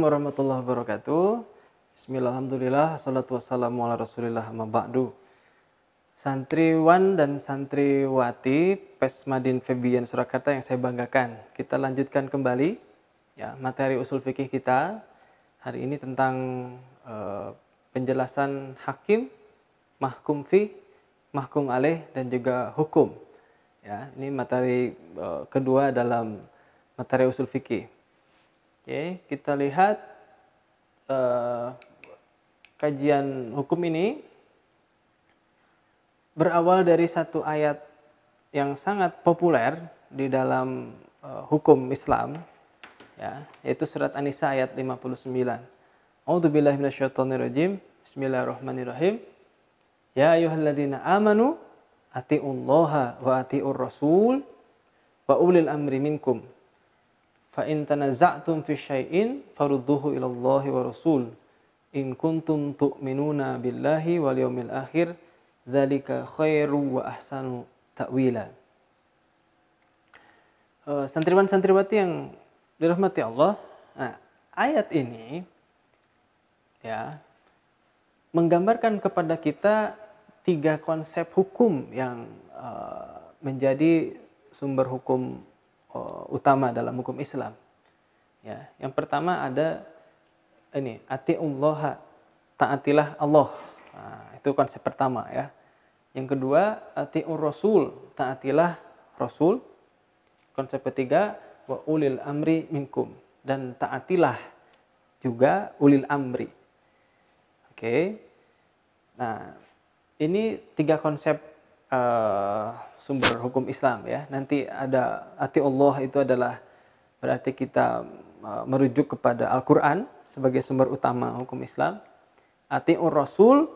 Assalamualaikum warahmatullahi wabarakatuh. Bismillahirrahmanirrahim. Assalatu wassalamu ala rasulillah amma ba'du. Santriwan dan santriwati Pesmadin Febian Surakarta yang saya banggakan. Kita lanjutkan kembali ya materi usul fikih kita. Hari ini tentang penjelasan hakim, mahkum fi, mahkum alaih dan juga hukum. Ya, ini materi kedua dalam materi usul fikih. Oke, kita lihat kajian hukum ini berawal dari satu ayat yang sangat populer di dalam hukum Islam, ya, yaitu surat An-Nisa ayat 59. A'udzubillahi minasyaitonirrajim. Bismillahirrahmanirrahim. Ya ayyuhalladzina amanu atiullaha wa atiur rasul wa ulil amri minkum. Fa in tanaza'tum fi syai'in farudduhu ila Allahi wa Rasul in kuntum tu'minuna billahi wal yaumil akhir dzalika khairu wa ahsanu ta'wila. Santriwan-santriwati yang dirahmati Allah, nah, ayat ini ya menggambarkan kepada kita tiga konsep hukum yang menjadi sumber hukum utama dalam hukum Islam. Ya, yang pertama ada ini, atiullaha, taatilah Allah. Nah, itu konsep pertama ya. Yang kedua, atiur rasul, taatilah Rasul. Konsep ketiga, wa ulil amri minkum, dan taatilah juga ulil amri. Oke. Nah, ini tiga konsep sumber hukum Islam ya. Nanti ada ati Allah, itu adalah berarti kita merujuk kepada Al-Quran sebagai sumber utama hukum Islam. Atiur Rasul,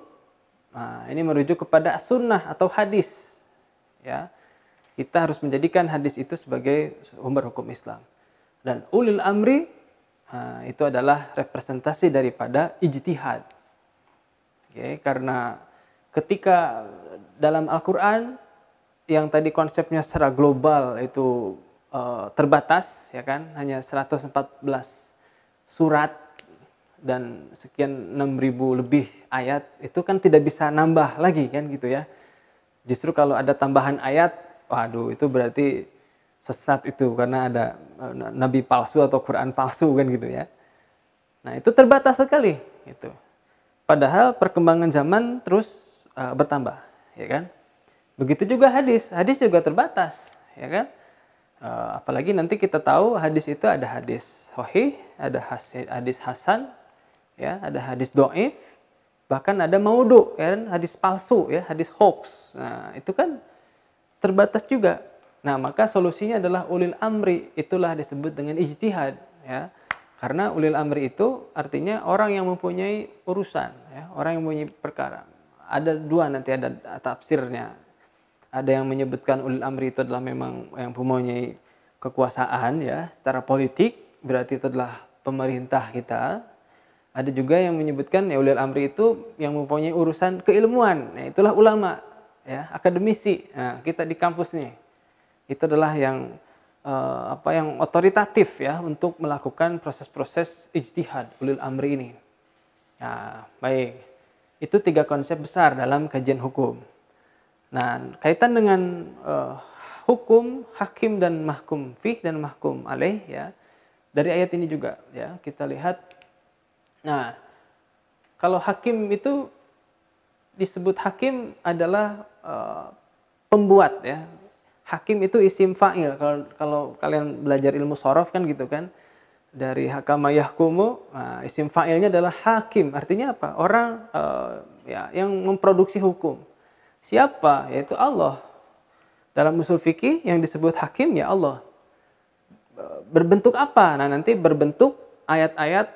nah, ini merujuk kepada sunnah atau hadis ya. Kita harus menjadikan hadis itu sebagai sumber hukum Islam. Dan ulil amri, nah, itu adalah representasi daripada ijtihad. Oke, karena ketika dalam Al-Quran yang tadi konsepnya secara global itu terbatas ya kan, hanya 114 surat dan sekian 6.000 lebih ayat, itu kan tidak bisa nambah lagi kan gitu ya. Justru kalau ada tambahan ayat, waduh itu berarti sesat itu, karena ada nabi palsu atau Quran palsu kan gitu ya. Nah, itu terbatas sekali gitu. Padahal perkembangan zaman terus bertambah, ya kan? Begitu juga hadis juga terbatas, ya kan? Apalagi nanti kita tahu hadis itu ada hadis sahih, ada hadis hasan, ya, ada hadis dhaif, bahkan ada maudhu, ya kan? Hadis palsu, ya, hadis hoax. Nah, itu kan terbatas juga. Nah, maka solusinya adalah ulil amri, itulah disebut dengan ijtihad, ya. Karena ulil amri itu artinya orang yang mempunyai urusan, ya, orang yang mempunyai perkara. Ada dua nanti ada tafsirnya. Ada yang menyebutkan ulil amri itu adalah memang yang mempunyai kekuasaan ya secara politik, berarti itu adalah pemerintah kita. Ada juga yang menyebutkan ya ulil amri itu yang mempunyai urusan keilmuan. Nah, itulah ulama ya, akademisi. Nah, kita di kampus nih. Itu adalah yang yang otoritatif ya untuk melakukan proses-proses ijtihad ulil amri ini. Nah, baik. Itu tiga konsep besar dalam kajian hukum. Nah, kaitan dengan hukum, hakim dan mahkum fih dan mahkum alaih ya. Dari ayat ini juga ya, kita lihat. Nah, kalau hakim itu disebut hakim adalah pembuat ya. Hakim itu isim fa'il. Kalau kalian belajar ilmu shorof kan gitu kan. Dari hakama yahkumu, nah, isim fa'ilnya adalah hakim. Artinya apa? Orang ya yang memproduksi hukum. Siapa? Yaitu Allah. Dalam usul fikih yang disebut hakim ya Allah. Berbentuk apa? Nah, nanti berbentuk ayat-ayat,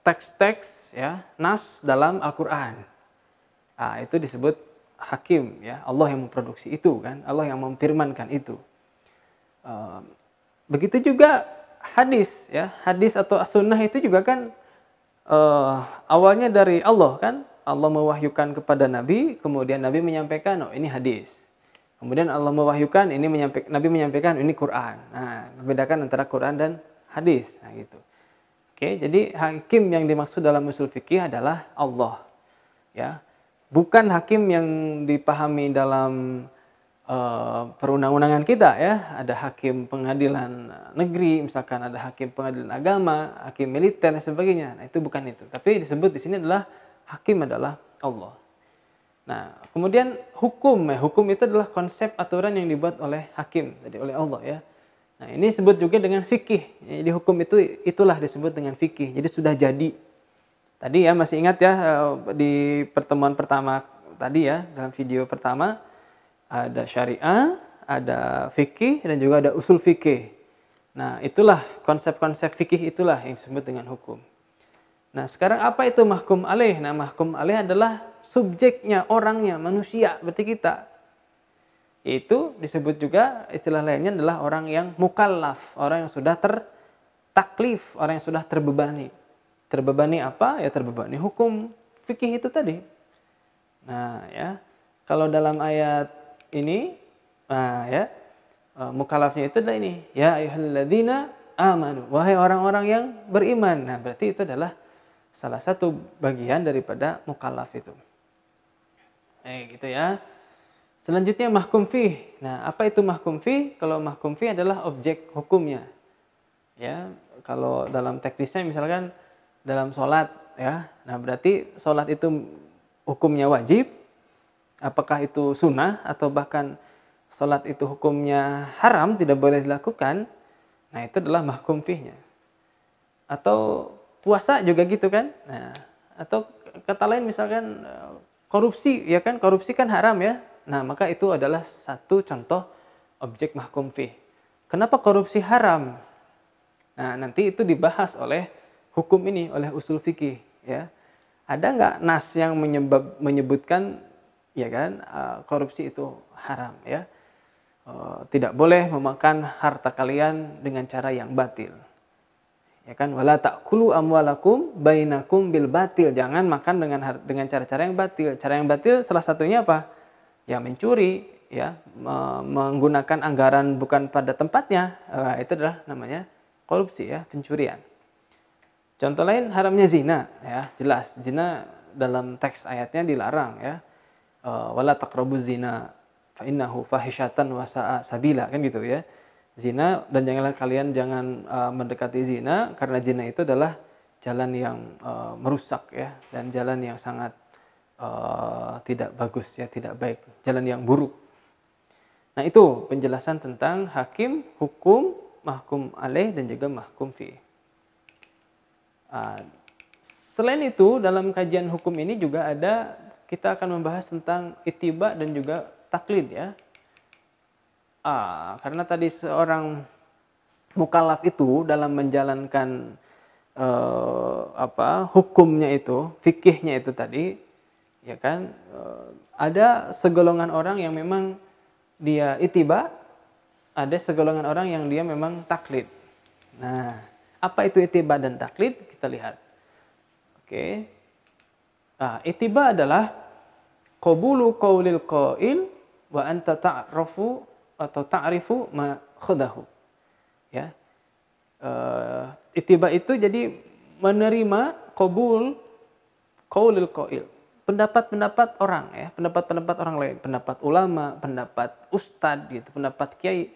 teks-teks ya, nas dalam Al-Qur'an. Nah, itu disebut hakim ya. Allah yang memproduksi itu kan, Allah yang memfirmankan itu. Begitu juga hadis ya. Hadis atau as-sunnah itu juga kan awalnya dari Allah kan. Allah mewahyukan kepada Nabi, kemudian Nabi menyampaikan, oh ini hadis. Kemudian Allah mewahyukan, Nabi menyampaikan, ini Quran. Nah, membedakan antara Quran dan hadis. Nah, gitu. Oke, jadi hakim yang dimaksud dalam usul fikih adalah Allah. Ya, bukan hakim yang dipahami dalam perundang-undangan kita ya. Ada hakim pengadilan negeri, misalkan ada hakim pengadilan agama, hakim militer dan sebagainya. Nah, itu bukan itu. Tapi disebut di sini adalah hakim adalah Allah. Nah, kemudian hukum ya. Hukum itu adalah konsep aturan yang dibuat oleh hakim, jadi oleh Allah ya. Nah, ini disebut juga dengan fikih. Jadi hukum itu itulah disebut dengan fikih. Jadi sudah jadi. Tadi ya masih ingat ya di pertemuan pertama tadi ya, dalam video pertama ada syariah, ada fikih dan juga ada usul fikih. Nah, itulah konsep-konsep fikih itulah yang disebut dengan hukum. Nah, sekarang apa itu mahkum alaih? Nah, mahkum alaih adalah subjeknya, orangnya, manusia, berarti kita. Itu disebut juga istilah lainnya adalah orang yang mukallaf, orang yang sudah tertaklif, orang yang sudah terbebani. Terbebani apa? Ya terbebani hukum fikih itu tadi. Nah, ya. Kalau dalam ayat ini, nah ya, mukallafnya itu adalah ini, ya ayyuhalladzina amanu, wahai orang-orang yang beriman. Nah, berarti itu adalah salah satu bagian daripada mukallaf itu. Gitu ya. Selanjutnya mahkum fih. Nah, apa itu mahkum fih? Kalau mahkum fih adalah objek hukumnya. Ya, kalau dalam teknisnya misalkan dalam sholat ya. Nah, berarti sholat itu hukumnya wajib. Apakah itu sunnah atau bahkan sholat itu hukumnya haram, tidak boleh dilakukan. Nah, itu adalah mahkum fihnya. Atau puasa juga gitu kan. Nah, atau kata lain misalkan korupsi, ya kan? Korupsi kan haram ya. Nah, maka itu adalah satu contoh objek mahkum fih. Kenapa korupsi haram? Nah, nanti itu dibahas oleh hukum ini, oleh usul fikih. Ya, ada nggak nas yang menyebutkan, ya kan, korupsi itu haram? Ya, tidak boleh memakan harta kalian dengan cara yang batil. Ya kan, wala ta'kulu amwalakum bainakum bil batil. Jangan makan dengan cara-cara yang batil. Cara yang batil salah satunya apa? Ya mencuri, ya menggunakan anggaran bukan pada tempatnya, itu adalah namanya korupsi ya, pencurian. Contoh lain haramnya zina, ya jelas zina dalam teks ayatnya dilarang ya, wala taqrabuz zina fa innahu fahisyatan wa sa'a sabila, kan gitu ya. Zina dan kalian jangan mendekati zina karena zina itu adalah jalan yang merusak ya, dan jalan yang sangat tidak bagus ya, tidak baik, jalan yang buruk. Nah, itu penjelasan tentang hakim, hukum, mahkum alaih dan juga mahkum fi. Selain itu dalam kajian hukum ini juga ada, kita akan membahas tentang ittiba dan juga taklid ya. Karena tadi seorang mukallaf itu dalam menjalankan hukumnya itu, fikihnya itu tadi, ya kan, ada segolongan orang yang memang dia ittiba, ada segolongan orang yang dia memang taklid. Nah, apa itu ittiba dan taklid? Kita lihat. Oke. Ittiba adalah qabulu qaulil qail wa anta ta'rafu atau ta'rifu ma khadahu. Ya. Ittiba itu jadi menerima qabul qaulil qail. Pendapat-pendapat orang ya, pendapat-pendapat orang lain, pendapat ulama, pendapat ustadz gitu, pendapat kiai.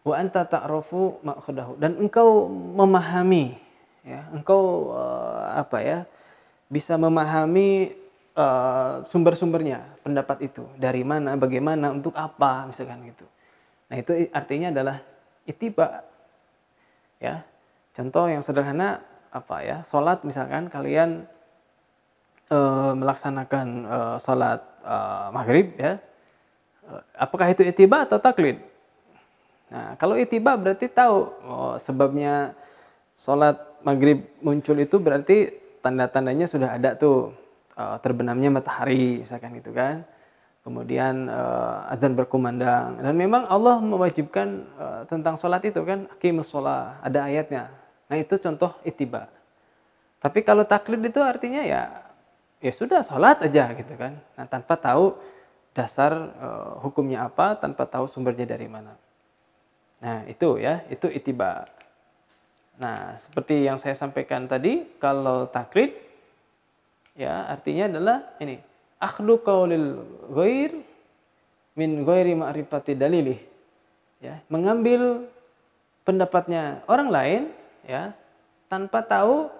Wa anta ta'rafu ma'khadahu, dan engkau memahami ya, engkau bisa memahami sumber-sumbernya pendapat itu, dari mana, bagaimana, untuk apa, misalkan gitu. Nah, itu artinya adalah ittiba. Ya. Contoh yang sederhana salat misalkan kalian melaksanakan salat maghrib ya, apakah itu ittiba atau taklid? Nah, kalau ittiba berarti tahu sebabnya salat maghrib muncul itu berarti tanda-tandanya sudah ada tuh, terbenamnya matahari misalkan gitu kan, kemudian azan berkumandang, dan memang Allah mewajibkan tentang salat itu kan, aqimus shalah, ada ayatnya. Nah, itu contoh ittiba. Tapi kalau taklid itu artinya ya sudah sholat aja gitu kan. Nah, tanpa tahu dasar hukumnya apa, tanpa tahu sumbernya dari mana. Nah, itu ya, itu ittiba. Nah, seperti yang saya sampaikan tadi, kalau taklid ya artinya adalah ini, akhdu qaulil ghair min ghairi ma'rifati dalilih. Ya, mengambil pendapatnya orang lain ya tanpa tahu,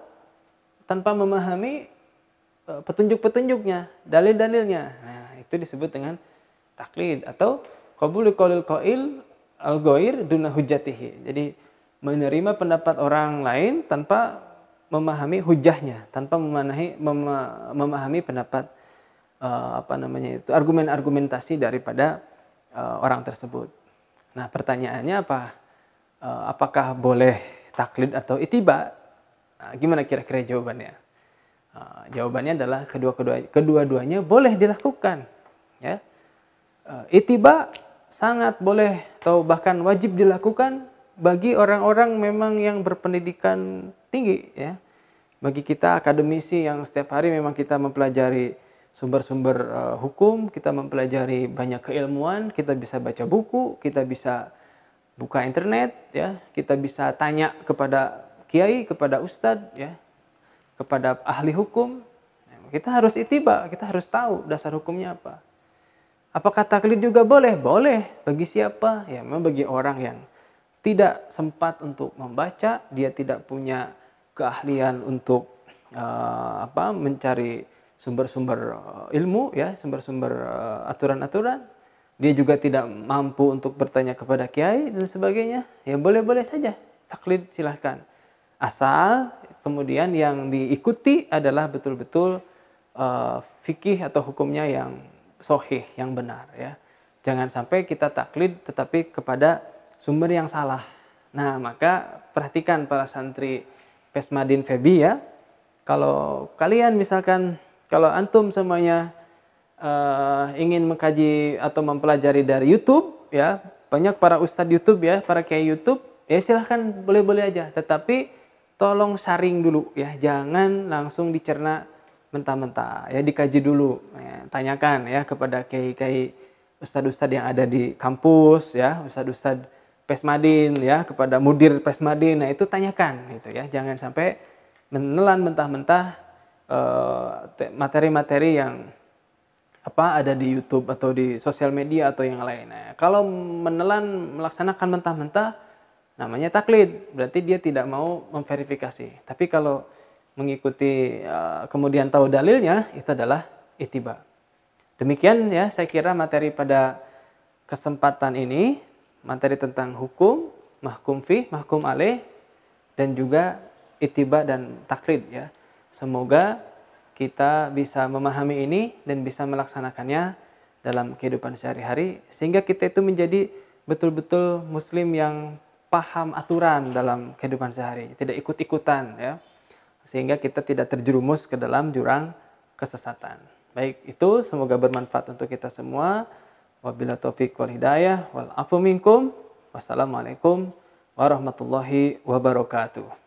tanpa memahami petunjuk-petunjuknya, dalil-dalilnya. Nah, itu disebut dengan taklid atau qabulu qaulil qail al-ghair duna hujjatihi. Jadi menerima pendapat orang lain tanpa memahami hujahnya, tanpa memahami pendapat argumen-argumentasi daripada orang tersebut. Nah, pertanyaannya apa? Apakah boleh taklid atau ittiba? Nah, gimana kira-kira jawabannya? Jawabannya adalah kedua-duanya boleh dilakukan. Ya. Ittiba sangat boleh atau bahkan wajib dilakukan bagi orang-orang memang yang berpendidikan tinggi. Ya. Bagi kita akademisi yang setiap hari memang kita mempelajari sumber-sumber hukum, kita mempelajari banyak keilmuan, kita bisa baca buku, kita bisa buka internet, ya, kita bisa tanya kepada kiai, kepada ustadz, ya, kepada ahli hukum. Kita harus ittiba, kita harus tahu dasar hukumnya apa. Apakah taklid juga boleh? Boleh. Bagi siapa? Ya, memang bagi orang yang tidak sempat untuk membaca, dia tidak punya keahlian untuk mencari sumber-sumber ilmu, ya, sumber-sumber aturan-aturan. Dia juga tidak mampu untuk bertanya kepada kiai dan sebagainya. Ya boleh-boleh saja taklid, silahkan. Asal kemudian yang diikuti adalah betul-betul fikih atau hukumnya yang sahih, yang benar, ya. Jangan sampai kita taklid tetapi kepada sumber yang salah. Nah, maka perhatikan para santri Pesmadin Febi, ya. Kalau kalian misalkan, kalau antum semuanya ingin mengkaji atau mempelajari dari YouTube, ya, banyak para ustadz YouTube, ya, para kiai YouTube, ya silahkan, boleh-boleh aja. Tetapi tolong saring dulu, ya, jangan langsung dicerna mentah-mentah, ya, dikaji dulu, ya, tanyakan, ya, kepada kiai-kiai ustadz-ustadz yang ada di kampus, ya, ustadz-ustadz Pesmadin, ya, kepada mudir Pesmadin. Nah, itu tanyakan, gitu, ya, jangan sampai menelan mentah-mentah materi-materi yang ada di YouTube atau di sosial media atau yang lain. Nah, kalau menelan, melaksanakan mentah-mentah, namanya taklid, berarti dia tidak mau memverifikasi. Tapi kalau mengikuti kemudian tahu dalilnya, itu adalah ittiba. Demikian, ya, saya kira materi pada kesempatan ini, materi tentang hukum, mahkum fih, mahkum alaih, dan juga ittiba dan taklid, ya. Semoga kita bisa memahami ini dan bisa melaksanakannya dalam kehidupan sehari-hari, sehingga kita itu menjadi betul-betul muslim yang paham aturan dalam kehidupan sehari, tidak ikut-ikutan, ya, sehingga kita tidak terjerumus ke dalam jurang kesesatan. Baik, itu semoga bermanfaat untuk kita semua. Wabillahi taufiq wal hidayah wal afu minkum. Wassalamualaikum warahmatullahi wabarakatuh.